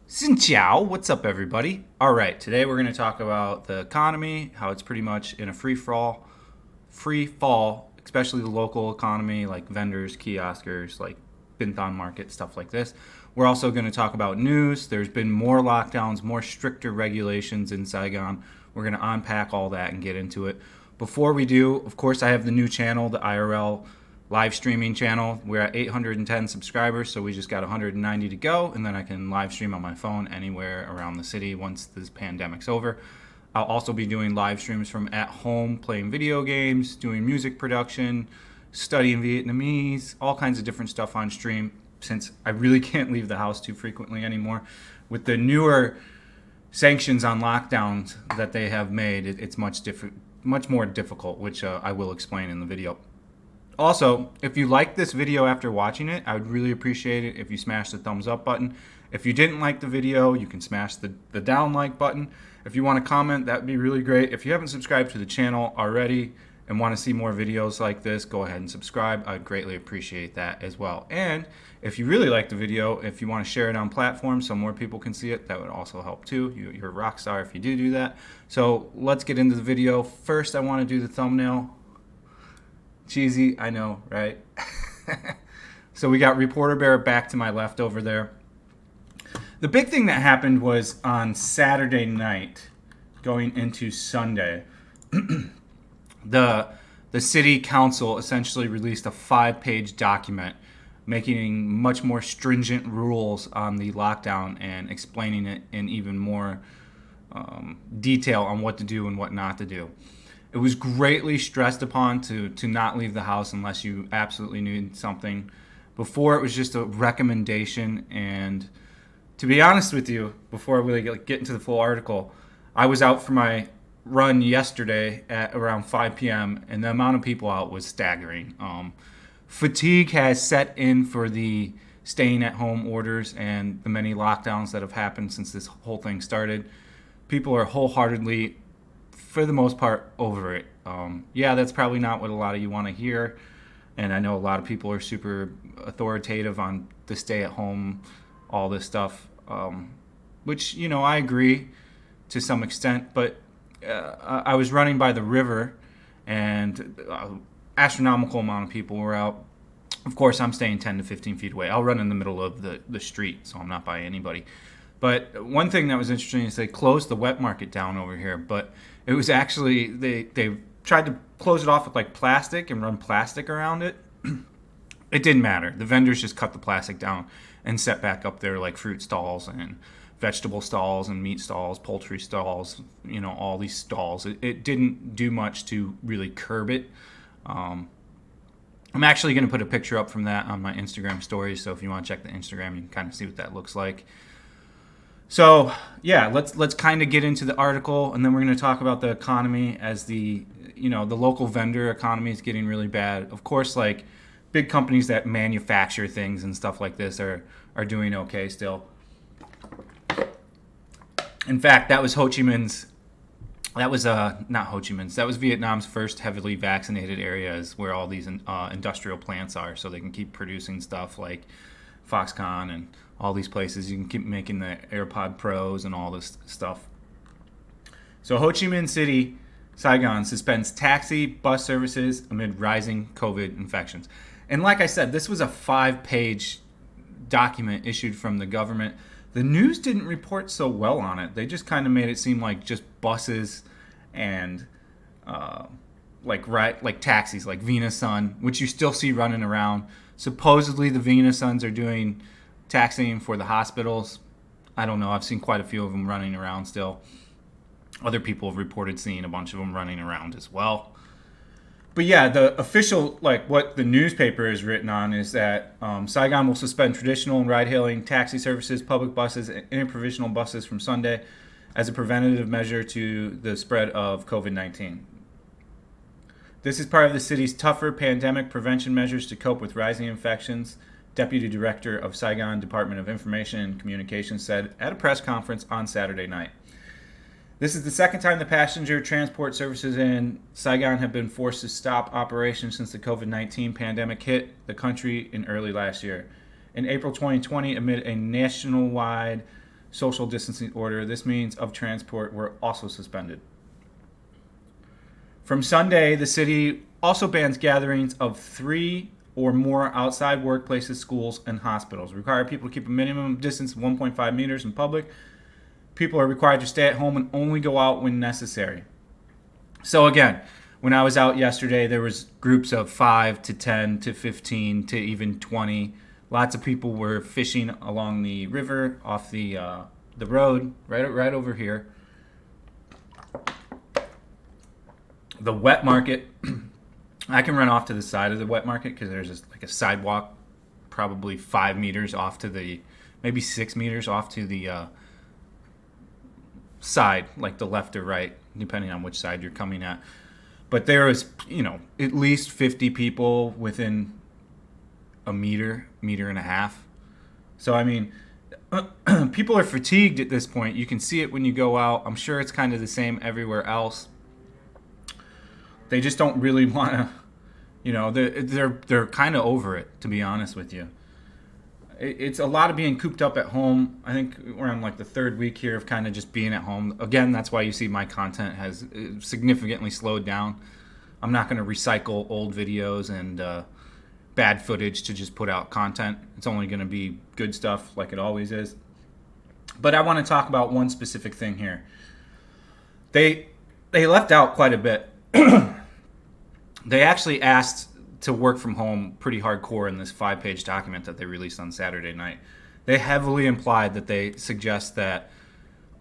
Xin chào, what's up, everybody? All right, today we're going to talk about the economy, how it's pretty much in a free fall, especially the local economy, like vendors, kioskers, like Bintan Market, stuff like this. We're also going to talk about news. There's been more lockdowns, more stricter regulations in Saigon. We're going to unpack all that and get into it. Before we do, of course, I have the new channel, the IRL live streaming channel. We're at 810 subscribers, so we just got 190 to go, and then I can live stream on my phone anywhere around the city once this pandemic's over. I'll also be doing live streams from at home, playing video games, doing music production, studying Vietnamese, all kinds of different stuff on stream, since I really can't leave the house too frequently anymore. With the newer sanctions on lockdowns that they have made, it's much more difficult, which I will explain in the video. Also, if you like this video after watching it, I would really appreciate it if you smash the thumbs up button. If you didn't like the video, you can smash the down like button. If you want to comment, that would be really great. If you haven't subscribed to the channel already and want to see more videos like this, go ahead and subscribe. I'd greatly appreciate that as well. And if you really like the video, if you want to share it on platforms so more people can see it, that would also help too. You're a rock star if you do that. So let's get into the video. First, I want to do the thumbnail. Cheesy, I know, right? So we got Reporter Bear back to my left over there. The big thing that happened was on Saturday night, going into Sunday, the city council essentially released a 5-page document making much more stringent rules on the lockdown and explaining it in even more detail on what to do and what not to do. It was greatly stressed upon to not leave the house unless you absolutely need something. Before, it was just a recommendation. And to be honest with you, before I really get into the full article, I was out for my run yesterday at around 5 p.m. and the amount of people out was staggering. Fatigue has set in for the staying at home orders and the many lockdowns that have happened since this whole thing started. People are wholeheartedly, for the most part, over it. Yeah, that's probably not what a lot of you want to hear, and I know a lot of people are super authoritative on the stay at home, all this stuff, which, I agree to some extent, but I was running by the river, and astronomical amount of people were out. Of course, I'm staying 10 to 15 feet away. I'll run in the middle of the street, so I'm not by anybody. But one thing that was interesting is they closed the wet market down over here, but it was actually, they tried to close it off with like plastic and run plastic around it. It didn't matter. The vendors just cut the plastic down and set back up there like fruit stalls and vegetable stalls and meat stalls, poultry stalls, all these stalls. It didn't do much to really curb it. I'm actually going to put a picture up from that on my Instagram stories, so if you want to check the Instagram, you can kind of see what that looks like. So yeah, let's kind of get into the article, and then we're going to talk about the economy as the local vendor economy is getting really bad. Of course, like big companies that manufacture things and stuff like this are doing okay still. In fact, that was Ho Chi Minh's. That was not Ho Chi Minh's. That was Vietnam's first heavily vaccinated areas where all these industrial plants are, so they can keep producing stuff like Foxconn and all these places. You can keep making the AirPod Pros and all this stuff. So Ho Chi Minh City, Saigon, suspends taxi, bus services amid rising COVID infections. And like I said, this was a 5-page document issued from the government. The news didn't report so well on it. They just kind of made it seem like just buses and like taxis, like Vina Sun, which you still see running around. Supposedly the Vina Suns are doing taxiing for the hospitals. I don't know. I've seen quite a few of them running around still. Other people have reported seeing a bunch of them running around as well. But yeah, the official, what the newspaper is written on is that Saigon will suspend traditional and ride-hailing taxi services, public buses, and interprovincial buses from Sunday as a preventative measure to the spread of COVID-19. This is part of the city's tougher pandemic prevention measures to cope with rising infections, Deputy Director of Saigon Department of Information and Communications said at a press conference on Saturday night. This is the second time the passenger transport services in Saigon have been forced to stop operations since the COVID-19 pandemic hit the country in early last year. In April 2020, amid a nationwide social distancing order. This means of transport were also suspended. From Sunday, the city also bans gatherings of 3 or more outside workplaces, schools, and hospitals. Require people to keep a minimum distance of 1.5 meters in public. People are required to stay at home and only go out when necessary. So again, when I was out yesterday, there was groups of 5 to 10 to 15 to even 20. Lots of people were fishing along the river, off the road, right over here. The wet market, I can run off to the side of the wet market because there's like a sidewalk, probably 5 meters off to the, maybe 6 meters off to the side, like the left or right, depending on which side you're coming at. But there was, at least 50 people within a meter and a half. So, I mean, people are fatigued at this point. You can see it when you go out. I'm sure it's kind of the same everywhere else. They just don't really want to, they're kind of over it, to be honest with you. It's a lot of being cooped up at home. I think we're on like the 3rd week here of kind of just being at home. Again, that's why you see my content has significantly slowed down. I'm not going to recycle old videos and bad footage to just put out content. It's only going to be good stuff like it always is. But I want to talk about one specific thing here. They left out quite a bit. They actually asked to work from home pretty hardcore in this 5-page document that they released on Saturday night. They heavily implied that they suggest that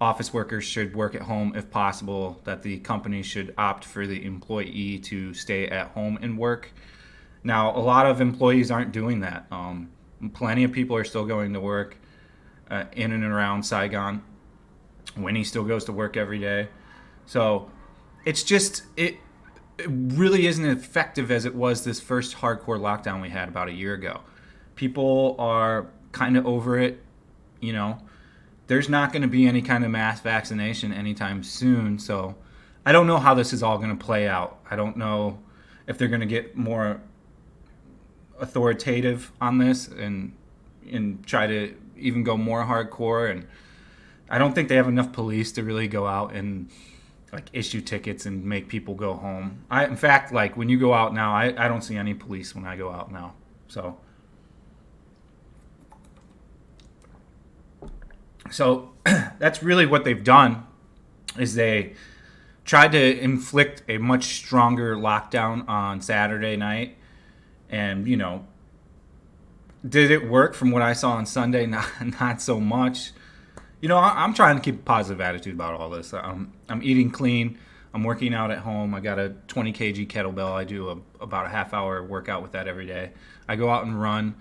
office workers should work at home if possible, that the company should opt for the employee to stay at home and work. Now, a lot of employees aren't doing that. Plenty of people are still going to work in and around Saigon. Winnie still goes to work every day. So it's just, it really isn't effective as it was this first hardcore lockdown we had about a year ago. People are kind of over it. There's not going to be any kind of mass vaccination anytime soon. So I don't know how this is all going to play out. I don't know if they're going to get more authoritative on this and try to even go more hardcore. And I don't think they have enough police to really go out and like issue tickets and make people go home. In fact, like when you go out now, I don't see any police when I go out now. So that's really what they've done, is they tried to inflict a much stronger lockdown on Saturday night. And, did it work from what I saw on Sunday? Not so much. I'm trying to keep a positive attitude about all this. I'm eating clean. I'm working out at home. I got a 20 kg kettlebell. I do about a half-hour workout with that every day. I go out and run.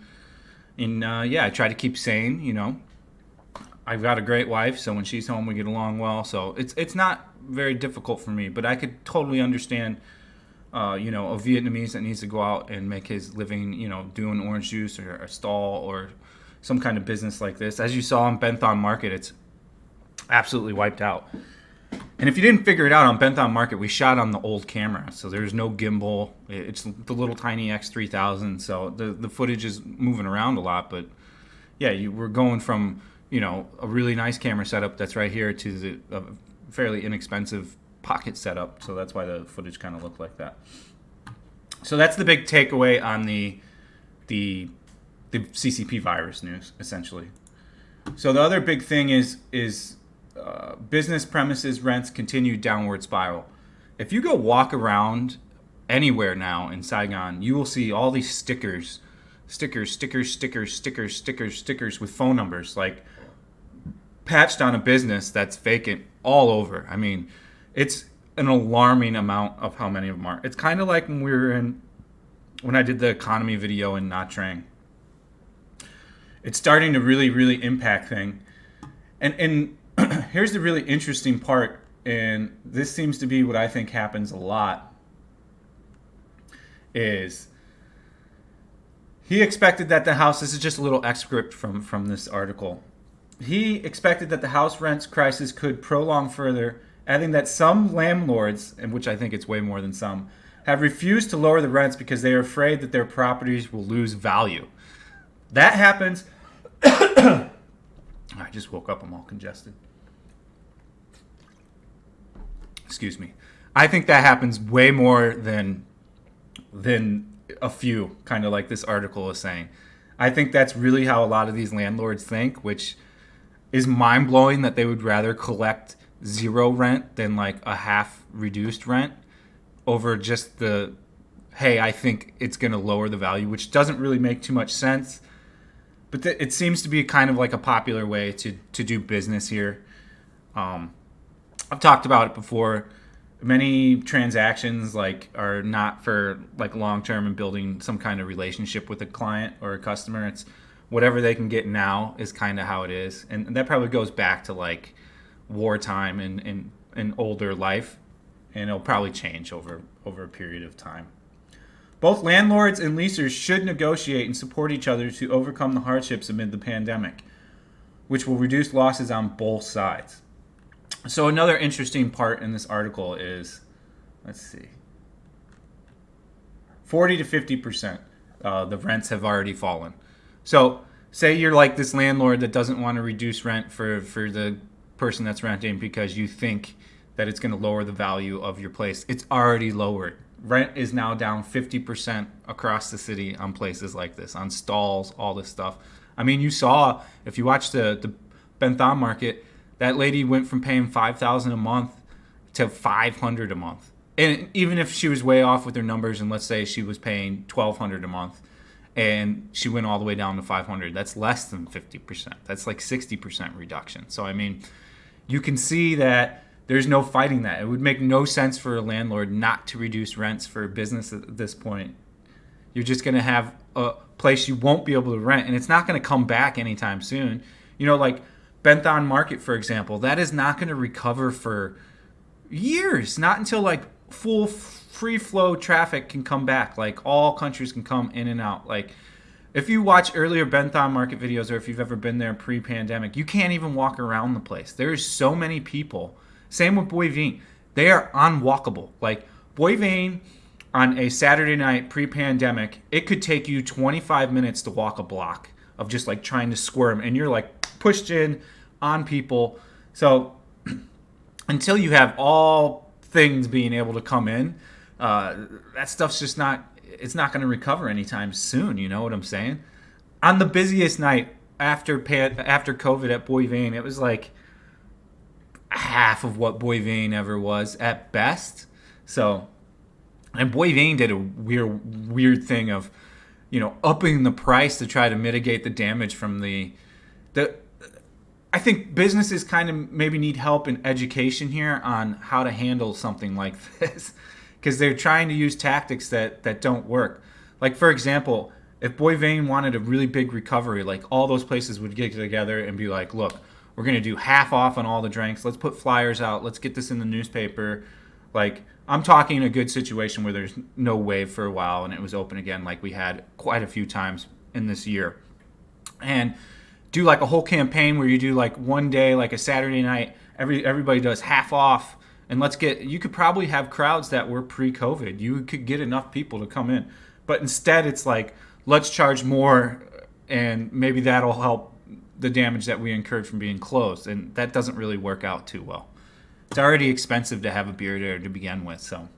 And, I try to keep sane, I've got a great wife, so when she's home, we get along well. So it's not very difficult for me. But I could totally understand, a Vietnamese that needs to go out and make his living, doing orange juice or a stall or some kind of business like this. As you saw in Bentham Market, it's absolutely wiped out. And if you didn't figure it out, on Bentham Market, we shot on the old camera. So there's no gimbal. It's the little tiny X3000. So the footage is moving around a lot. But yeah, we're going from, a really nice camera setup that's right here to a fairly inexpensive pocket setup. So that's why the footage kind of looked like that. So that's the big takeaway on the CCP virus news, essentially. So the other big thing is business premises rents continue downward spiral. If you go walk around anywhere now in Saigon, you will see all these stickers with phone numbers, like patched on a business that's vacant all over. I mean, it's an alarming amount of how many of them are. It's kind of like when I did the economy video in Nha Trang. It's starting to really, really impact things. And here's the really interesting part, and this seems to be what I think happens a lot, is he expected that the house, this is just a little excerpt from this article. He expected that the house rents crisis could prolong further, adding that some landlords, and which I think it's way more than some, have refused to lower the rents because they are afraid that their properties will lose value. That happens I just woke up. I'm all congested. Excuse me. I think that happens way more than a few, kind of like this article is saying. I think that's really how a lot of these landlords think, which is mind blowing that they would rather collect zero rent than like a half reduced rent over just the, hey, I think it's going to lower the value, which doesn't really make too much sense. But it seems to be kind of like a popular way to do business here. I've talked about it before. Many transactions like are not for like long term and building some kind of relationship with a client or a customer. It's whatever they can get now is kind of how it is, and that probably goes back to like wartime and older life, and it'll probably change over a period of time. Both landlords and leasers should negotiate and support each other to overcome the hardships amid the pandemic, which will reduce losses on both sides. So another interesting part in this article is, let's see, 40 to 50%. The rents have already fallen. So say you're like this landlord that doesn't want to reduce rent for the person that's renting because you think that it's going to lower the value of your place. It's already lowered. Rent is now down 50% across the city on places like this, on stalls, all this stuff. I mean, you saw, if you watch the Bentham market, that lady went from paying $5,000 a month to $500 a month. And even if she was way off with her numbers, and let's say she was paying $1,200 a month, and she went all the way down to $500, that's less than 50%. That's like 60% reduction. So I mean, you can see that there's no fighting that. It would make no sense for a landlord not to reduce rents for a business at this point. You're just going to have a place you won't be able to rent, and it's not going to come back anytime soon. You know, like Bentham Market, for example, that is not going to recover for years. Not until like full free flow traffic can come back. Like all countries can come in and out. Like if you watch earlier Bentham Market videos, or if you've ever been there pre-pandemic, you can't even walk around the place. There's so many people. Same with Boivin. They are unwalkable. Like Boivin on a Saturday night pre-pandemic, it could take you 25 minutes to walk a block of just like trying to squirm, and you're like pushed in on people. So until you have all things being able to come in, that stuff's just not, it's not going to recover anytime soon. You know what I'm saying? On the busiest night after COVID at Boivin, it was like half of what Boivin ever was at best. So, and Boivin did a weird thing of, you know, upping the price to try to mitigate the damage from the I think businesses kind of maybe need help in education here on how to handle something like this, because they're trying to use tactics that don't work. Like, for example, if Boivin wanted a really big recovery, like all those places would get together and be like, look, we're going to do half off on all the drinks. Let's put flyers out. Let's get this in the newspaper. Like, I'm talking a good situation where there's no wave for a while and it was open again, like we had quite a few times in this year. And do like a whole campaign where you do like one day, like a Saturday night, everybody does half off, and you could probably have crowds that were pre-COVID. You could get enough people to come in. But instead it's like, let's charge more, and maybe that'll help the damage that we incurred from being closed. And that doesn't really work out too well. It's already expensive to have a beer there to begin with. So,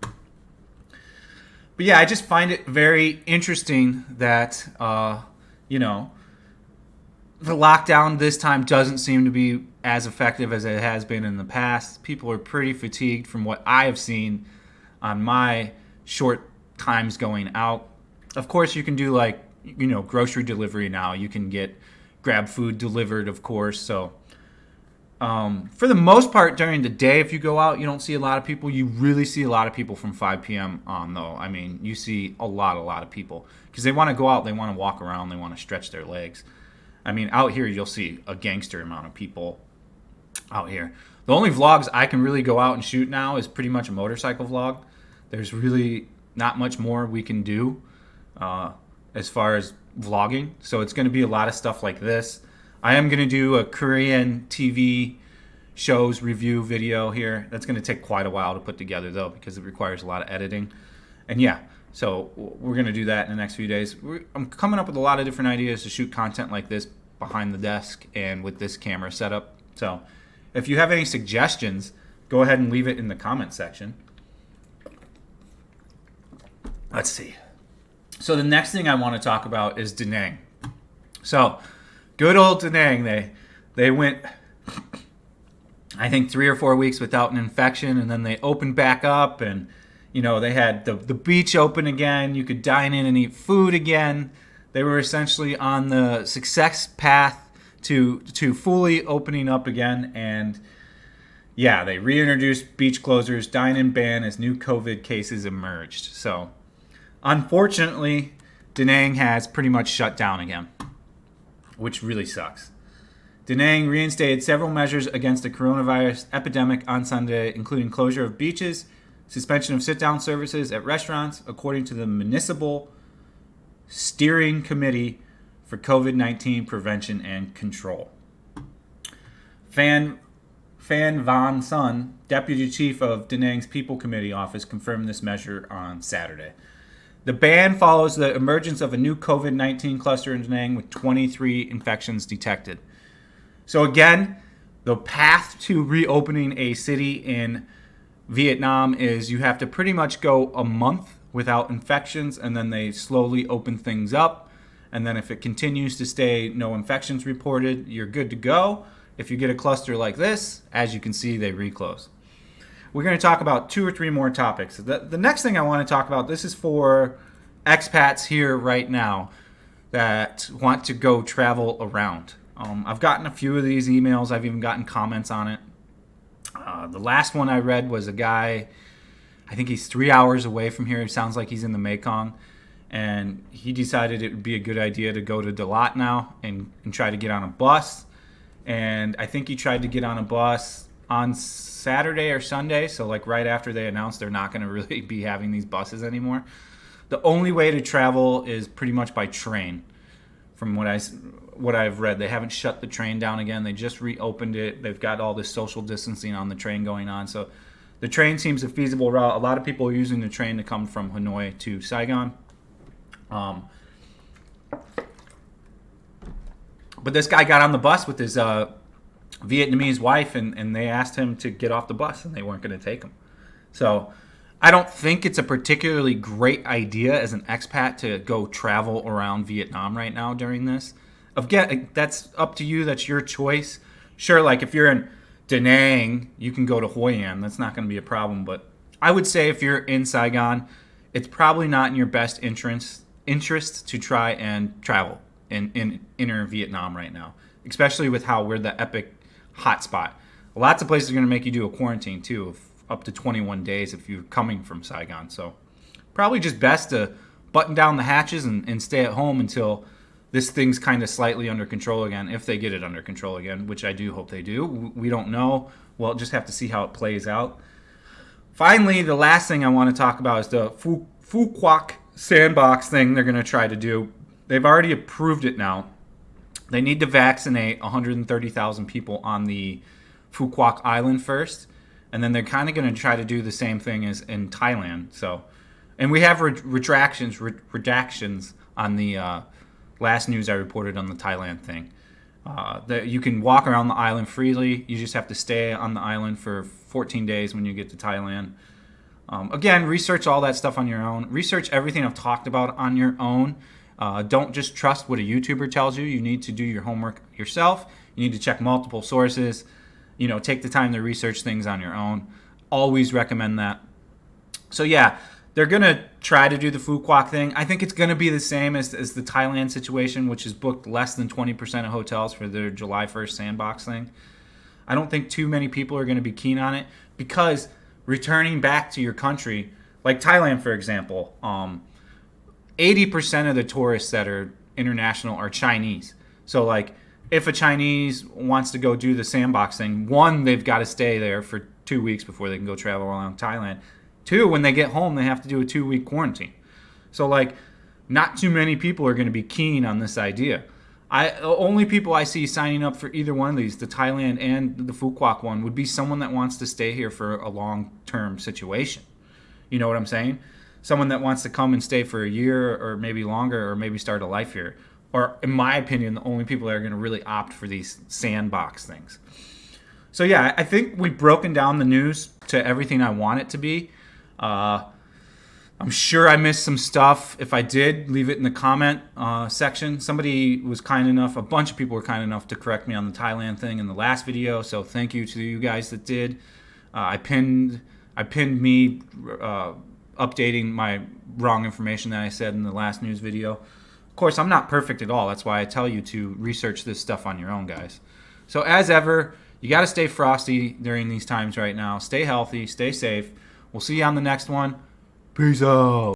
but yeah, I just find it very interesting that, you know, the lockdown this time doesn't seem to be as effective as it has been in the past. People are pretty fatigued from what I have seen on my short times going out. Of course, you can do like, you know, grocery delivery now. You can grab food delivered, of course. So for the most part during the day, if you go out, you don't see a lot of people. You really see a lot of people from 5 p.m. on, though. I mean, you see a lot of people because they want to go out. They want to walk around. They want to stretch their legs. I mean, out here, you'll see a gangster amount of people out here. The only vlogs I can really go out and shoot now is pretty much a motorcycle vlog. There's really not much more we can do as far as vlogging. So it's going to be a lot of stuff like this. I am going to do a Korean TV shows review video here. That's going to take quite a while to put together, though, because it requires a lot of editing. And yeah, so we're going to do that in the next few days. I'm coming up with a lot of different ideas to shoot content like this, behind the desk and with this camera setup. So if you have any suggestions, go ahead and leave it in the comment section. Let's see. So the next thing I want to talk about is Da Nang. So good old Da Nang, they went, I think, 3 or 4 weeks without an infection, and then they opened back up, and they had the beach open again. You could dine in and eat food again. They were essentially on the success path to fully opening up again, and yeah, they reintroduced beach closures, dine-in ban as new COVID cases emerged. So unfortunately, Da Nang has pretty much shut down again, which really sucks. Da Nang reinstated several measures against the coronavirus epidemic on Sunday, including closure of beaches, suspension of sit-down services at restaurants, according to the Municipal Steering Committee for COVID-19 Prevention and Control. Van Son, Deputy Chief of Da Nang's People Committee office, confirmed this measure on Saturday. The ban follows the emergence of a new COVID-19 cluster in Da Nang with 23 infections detected. So again, the path to reopening a city in Vietnam is you have to pretty much go a month without infections, and then they slowly open things up. And then if it continues to stay no infections reported, you're good to go. If you get a cluster like this, as you can see, they reclose. We're going to talk about 2 or 3 more topics. The next thing I want to talk about, this is for expats here right now that want to go travel around. I've gotten a few of these emails. I've even gotten comments on it. The last one I read was a guy, I think he's 3 hours away from here. It sounds like he's in the Mekong. And he decided it would be a good idea to go to Dalat now and try to get on a bus. And I think he tried to get on a bus on Saturday or Sunday. So like right after they announced they're not going to really be having these buses anymore. The only way to travel is pretty much by train. From what I've read, they haven't shut the train down again. They just reopened it. They've got all this social distancing on the train going on. So the train seems a feasible route. A lot of people are using the train to come from Hanoi to Saigon. But this guy got on the bus with his Vietnamese wife, and they asked him to get off the bus, and they weren't going to take him. So I don't think it's a particularly great idea as an expat to go travel around Vietnam right now during this. Again, that's up to you. That's your choice. Sure, like if you're in Da Nang, you can go to Hoi An. That's not going to be a problem. But I would say if you're in Saigon, it's probably not in your best interest to try and travel in inner Vietnam right now, especially with how we're the epic hotspot. Lots of places are going to make you do a quarantine too, of up to 21 days if you're coming from Saigon. So probably just best to button down the hatches and stay at home until this thing's kind of slightly under control again, if they get it under control again, which I do hope they do. We don't know. We'll just have to see how it plays out. Finally, the last thing I want to talk about is the Phu Quoc SANDBOX thing they're going to try to do. They've already approved it now. They need to vaccinate 130,000 people on the Phu Quoc Island first, and then they're kind of going to try to do the same thing as in Thailand. So, and we have redactions on the last news I reported on the Thailand thing. That you can walk around the island freely. You just have to stay on the island for 14 days when you get to Thailand. Again, research all that stuff on your own. Research everything I've talked about on your own. Don't just trust what a YouTuber tells you. You need to do your homework yourself. You need to check multiple sources. Take the time to research things on your own. Always recommend that. So yeah, they're going to try to do the Phu Quoc thing. I think it's going to be the same as the Thailand situation, which has booked less than 20% of hotels for their July 1st SANDBOX thing. I don't think too many people are going to be keen on it because returning back to your country, like Thailand, for example, 80% of the tourists that are international are Chinese. So like if a Chinese wants to go do the SANDBOX thing, one, they've got to stay there for 2 weeks before they can go travel around Thailand. Two, when they get home, they have to do a 2-week quarantine. So like not too many people are going to be keen on this idea. Only people I see signing up for either one of these, the Thailand and the Phu Quoc one, would be someone that wants to stay here for a long-term situation. You know what I'm saying? Someone that wants to come and stay for a year or maybe longer or maybe start a life here. or in my opinion, the only people that are going to really opt for these sandbox things. So yeah, I think we've broken down the news to everything I want it to be. I'm sure I missed some stuff. If I did, leave it in the comment section. Somebody was kind enough, a bunch of people were kind enough to correct me on the Thailand thing in the last video, so thank you to you guys that did. I pinned me updating my wrong information that I said in the last news video. Of course, I'm not perfect at all. That's why I tell you to research this stuff on your own, guys. So as ever, you got to stay frosty during these times right now. Stay healthy, stay safe. We'll see you on the next one. Peace out.